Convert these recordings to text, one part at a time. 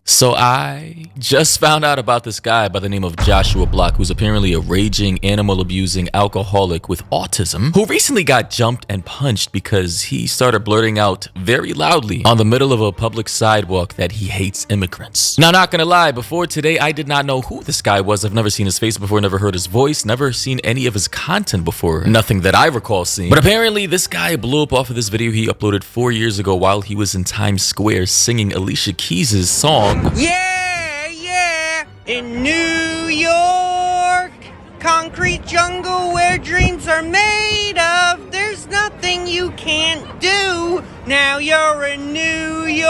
So I just found out about this guy by the name of Joshua Block, who's apparently a raging, animal-abusing alcoholic with autism, who recently got jumped and punched because he started blurting out very loudly on the middle of a public sidewalk that he hates immigrants. Now, not gonna lie, before today, I did not know who this guy was. I've never seen his face before, never heard his voice, never seen any of his content before. Nothing that I recall seeing. But apparently, this guy blew up off of this video he uploaded 4 years ago while he was in Times Square singing Alicia Keys' song. Yeah, in New York, concrete jungle where dreams are made of. There's nothing you can't do. Now you're in New York.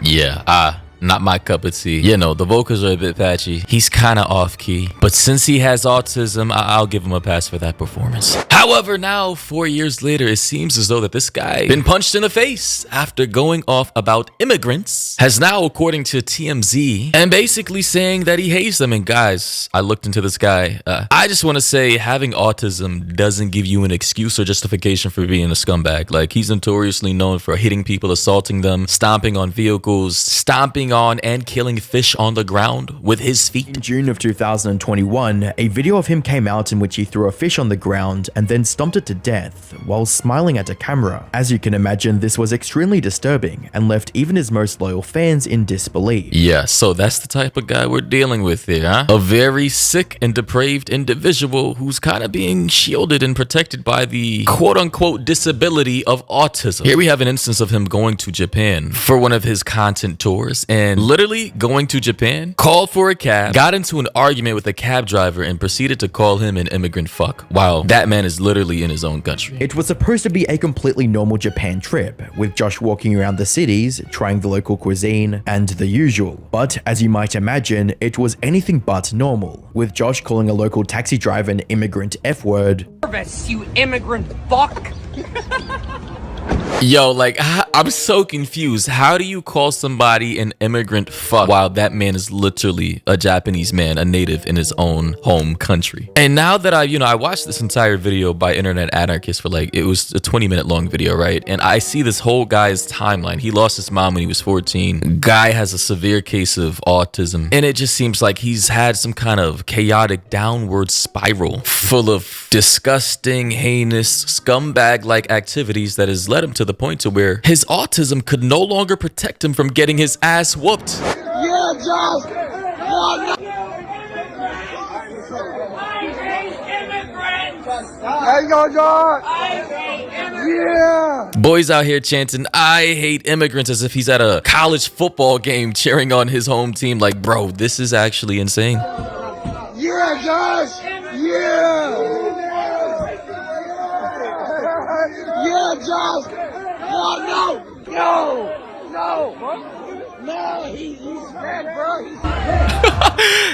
Yeah, not my cup of tea. You know, the vocals are a bit patchy. He's kind of off key. But since he has autism, I'll give him a pass for that performance. However, now, 4 years later, it seems as though that this guy been punched in the face after going off about immigrants, has now, according to TMZ, and basically saying that he hates them. And guys, I looked into this guy. I just want to say having autism doesn't give you an excuse or justification for being a scumbag. Like, he's notoriously known for hitting people, assaulting them, stomping on vehicles, stomping on and killing fish on the ground with his feet. In June of 2021, a video of him came out in which he threw a fish on the ground and then stomped it to death while smiling at a camera. As you can imagine, this was extremely disturbing and left even his most loyal fans in disbelief. Yeah, so that's the type of guy we're dealing with here, huh? A very sick and depraved individual who's kind of being shielded and protected by the quote-unquote disability of autism. Here we have an instance of him going to Japan for one of his content tours, and literally going to Japan, called for a cab, got into an argument with a cab driver, and proceeded to call him an immigrant fuck, while that man is literally in his own country. It was supposed to be a completely normal Japan trip, with Josh walking around the cities, trying the local cuisine, and the usual. But as you might imagine, it was anything but normal, with Josh calling a local taxi driver an immigrant F-word. You immigrant fuck. Yo, like, I'm so confused. How do you call somebody an immigrant fuck while that man is literally a Japanese man, a native in his own home country? And now that I watched this entire video by Internet Anarchist for it was a 20-minute long video, right? And I see this whole guy's timeline. He lost his mom when he was 14. Guy has a severe case of autism. And it just seems like he's had some kind of chaotic downward spiral full of disgusting, heinous, scumbag-like activities that has led him to the point to where his autism could no longer protect him from getting his ass whooped. Yeah, Josh! No. There you go, Josh! Yeah! Boys out here chanting, "I hate immigrants," as if he's at a college football game cheering on his home team. Like, bro, this is actually insane. Yeah, Josh! Yeah! Yeah, Josh! No, he's bad, bro.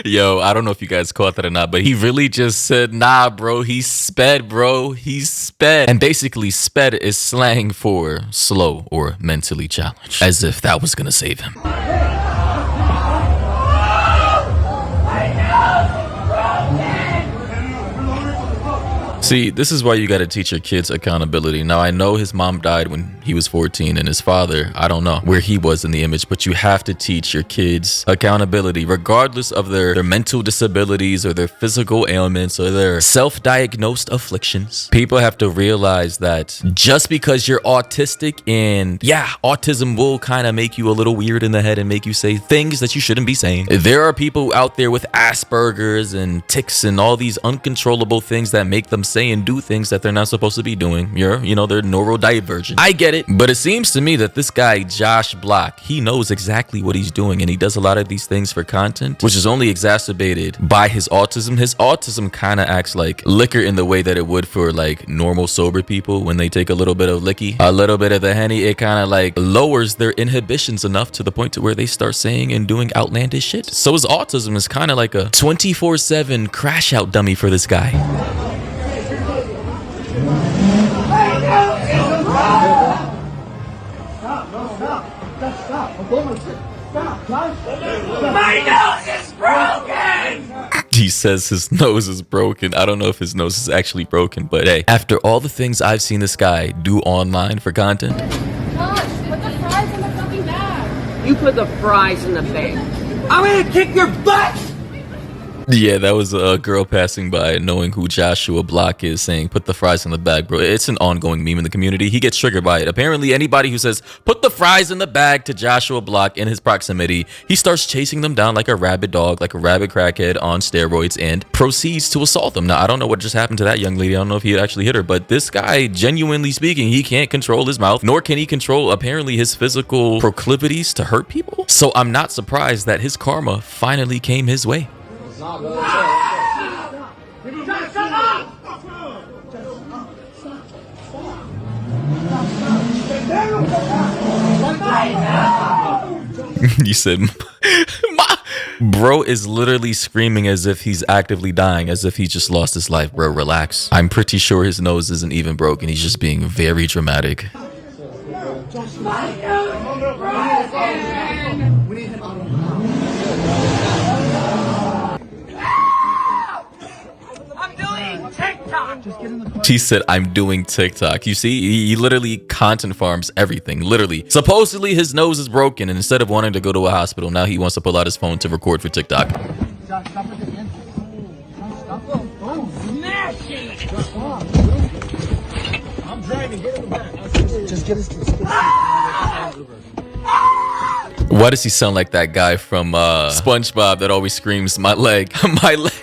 Yo, I don't know if you guys caught that or not, but he really just said, nah, bro, he's sped, bro. He's sped. And basically, sped is slang for slow or mentally challenged, as if that was gonna save him. See, this is why you gotta teach your kids accountability. Now, I know his mom died when he was 14, and his father, I don't know where he was in the image, but you have to teach your kids accountability, regardless of their mental disabilities or their physical ailments or their self-diagnosed afflictions. People have to realize that just because you're autistic, and yeah, autism will kind of make you a little weird in the head and make you say things that you shouldn't be saying. There are people out there with Asperger's and tics and all these uncontrollable things that make them say and do things that they're not supposed to be doing. They're neurodivergent. I get it, but it seems to me that this guy, Josh Block, he knows exactly what he's doing, and he does a lot of these things for content, which is only exacerbated by his autism. His autism kind of acts like liquor in the way that it would for normal sober people when they take a little bit of licky, a little bit of the Henny. It kind of lowers their inhibitions enough to the point to where they start saying and doing outlandish shit. So his autism is kind of like a 24/7 crash out dummy for this guy. My nose is broken! He says his nose is broken. I don't know if his nose is actually broken, but hey, after all the things I've seen this guy do online for content, Gosh, put the fries in the fucking bag. You put the fries in the bag. I'm gonna kick your butt! Yeah, that was a girl passing by knowing who Joshua Block is saying, put the fries in the bag, bro. It's an ongoing meme in the community. He gets triggered by it. Apparently, anybody who says, put the fries in the bag to Joshua Block in his proximity, he starts chasing them down like a rabid dog, like a rabid crackhead on steroids, and proceeds to assault them. Now, I don't know what just happened to that young lady. I don't know if he had actually hit her, but this guy, genuinely speaking, he can't control his mouth, nor can he control, apparently, his physical proclivities to hurt people. So I'm not surprised that his karma finally came his way. You said, bro is literally screaming as if he's actively dying, as if he just lost his life. Bro, relax. I'm pretty sure his nose isn't even broken. He's just being very dramatic. He said, I'm doing TikTok. You see, he literally content farms everything. Literally. Supposedly his nose is broken, and instead of wanting to go to a hospital, now he wants to pull out his phone to record for TikTok. Why does he sound like that guy from SpongeBob that always screams, my leg, my leg?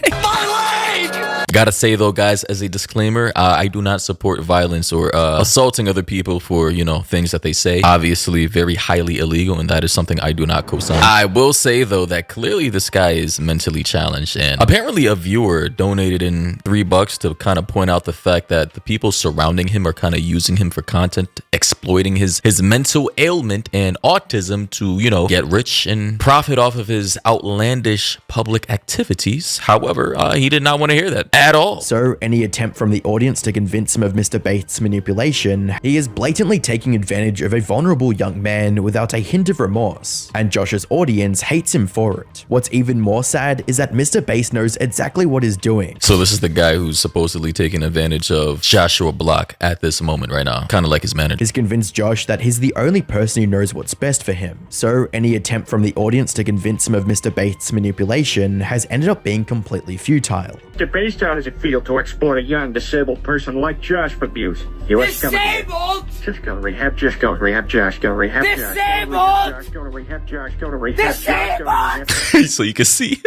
Gotta say though, guys, as a disclaimer, I do not support violence or assaulting other people for, you know, things that they say. Obviously very highly illegal, and that is something I do not co-sign. I will say though that clearly this guy is mentally challenged, and apparently a viewer donated in $3 to kind of point out the fact that the people surrounding him are kind of using him for content, exploiting his mental ailment and autism to, you know, get rich and profit off of his outlandish public activities. However, he did not want to hear that at all. So any attempt from the audience to convince him of Mr. Bates' manipulation, he is blatantly taking advantage of a vulnerable young man without a hint of remorse, and Josh's audience hates him for it. What's even more sad is that Mr. Bates knows exactly what he's doing. So this is the guy who's supposedly taking advantage of Joshua Block at this moment right now, kind of like his manager. He's convinced Josh that he's the only person who knows what's best for him. So any attempt from the audience to convince him of Mr. Bates' manipulation has ended up being completely futile. Mr. Bates, how does it feel to exploit a young disabled person like Josh for abuse? Disabled? Just go to rehab, just go to rehab, Josh, go to rehab, Disabled? go to rehab, Josh, go to rehab, Josh, go to rehab. So you can see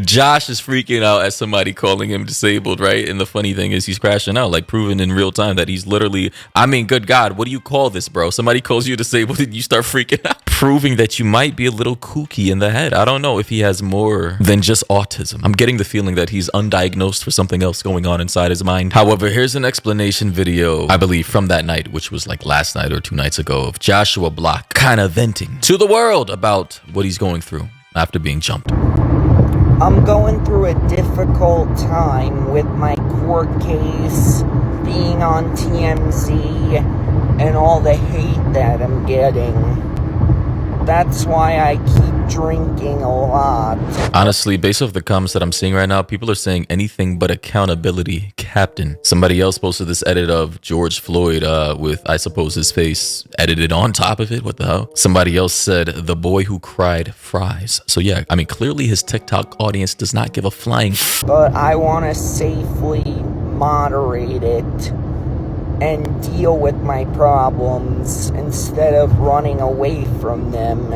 Josh is freaking out at somebody calling him disabled, right? And the funny thing is he's crashing out, like proving in real time that he's literally, I mean, good God, what do you call this, bro? Somebody calls you disabled and you start freaking out, proving that you might be a little kooky in the head. I don't know if he has more than just autism. I'm getting the feeling that he's undiagnosed for something else going on inside his mind. However, here's an explanation video, I believe from that night, which was like last night or 2 nights ago, of Joshua Block kind of venting to the world about what he's going through after being jumped. I'm going through a difficult time with my court case, being on TMZ, and all the hate that I'm getting. That's why I keep drinking a lot. Honestly, based off the comments that I'm seeing right now, people are saying anything but accountability, Captain. Somebody else posted this edit of George Floyd with, I suppose, his face edited on top of it. What the hell? Somebody else said, the boy who cried fries. So yeah, I mean, clearly his TikTok audience does not give a flying. But I want to safely moderate it and deal with my problems instead of running away from them.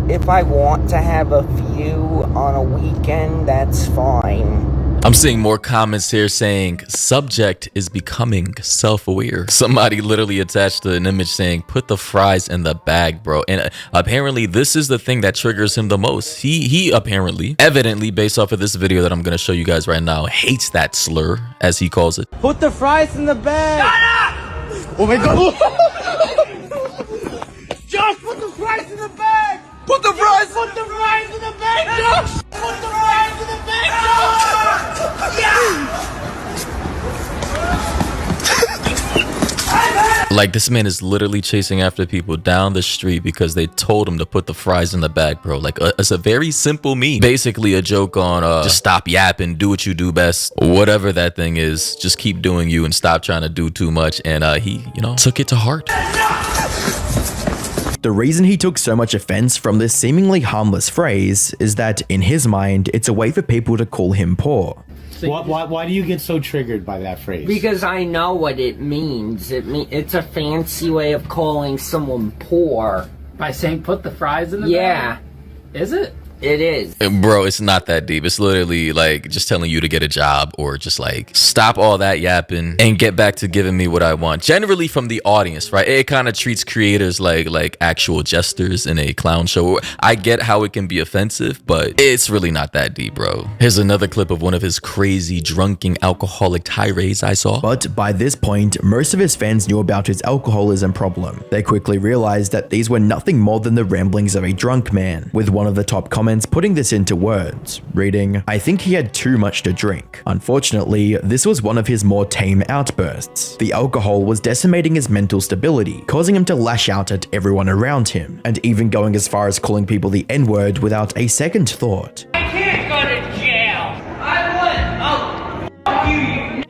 If I want to have a few on a weekend, that's fine. I'm seeing more comments here saying subject is becoming self-aware. Somebody literally attached an image saying put the fries in the bag, bro. And apparently this is the thing that triggers him the most. He apparently, evidently, based off of this video that I'm going to show you guys right now, hates that slur, as he calls it. Put the fries in the bag! Shut up! Oh my God! Josh, put the fries in the bag! Put the fries! Put the fries in the bag, Josh! Put the fries in the bag, Josh! Yeah! Like, this man is literally chasing after people down the street because they told him to put the fries in the bag, bro. Like, it's a very simple meme. Basically a joke on just stop yapping, do what you do best. Whatever that thing is, just keep doing you and stop trying to do too much. And he, you know, took it to heart. The reason he took so much offense from this seemingly harmless phrase is that, in his mind, it's a way for people to call him poor. Why do you get so triggered by that phrase? Because I know what it means. It's a fancy way of calling someone poor. By saying put the fries in the Yeah. bag? Is it? It is. Bro, it's not that deep. It's literally like just telling you to get a job, or just like stop all that yapping and get back to giving me what I want. Generally from the audience, right? It kind of treats creators like actual jesters in a clown show. I get how it can be offensive, but it's really not that deep, bro. Here's another clip of one of his crazy drunken alcoholic tirades I saw. But by this point, most of his fans knew about his alcoholism problem. They quickly realized that these were nothing more than the ramblings of a drunk man, with one of the top comments putting this into words, reading, "I think he had too much to drink." Unfortunately, this was one of his more tame outbursts. The alcohol was decimating his mental stability, causing him to lash out at everyone around him, and even going as far as calling people the N-word without a second thought. I can't go to jail. I would. Oh, fuck you.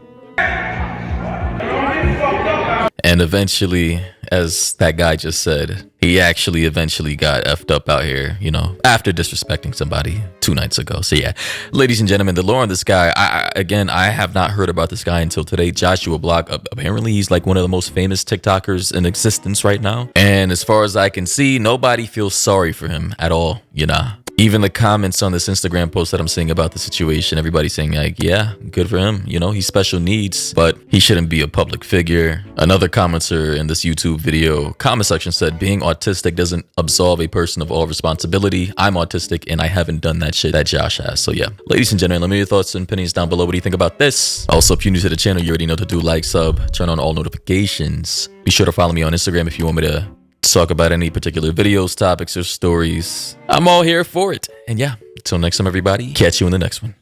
And eventually, as that guy just said, he actually eventually got effed up out here, you know, after disrespecting somebody 2 nights ago. So yeah, ladies and gentlemen, the lore on this guy, I have not heard about this guy until today. Joshua Block, apparently he's like one of the most famous TikTokers in existence right now. And as far as I can see, nobody feels sorry for him at all, you know. Even the comments on this Instagram post that I'm seeing about the situation, everybody's saying like, yeah, good for him. You know, he's special needs, but he shouldn't be a public figure. Another commenter in this YouTube video comment section said, being autistic doesn't absolve a person of all responsibility. I'm autistic and I haven't done that shit that Josh has. So yeah, ladies and gentlemen, let me know your thoughts and opinions down below. What do you think about this? Also, if you're new to the channel, you already know to do like, sub, turn on all notifications. Be sure to follow me on Instagram if you want me to talk about any particular videos, topics, or stories. I'm all here for it. And yeah, until next time, everybody, catch you in the next one.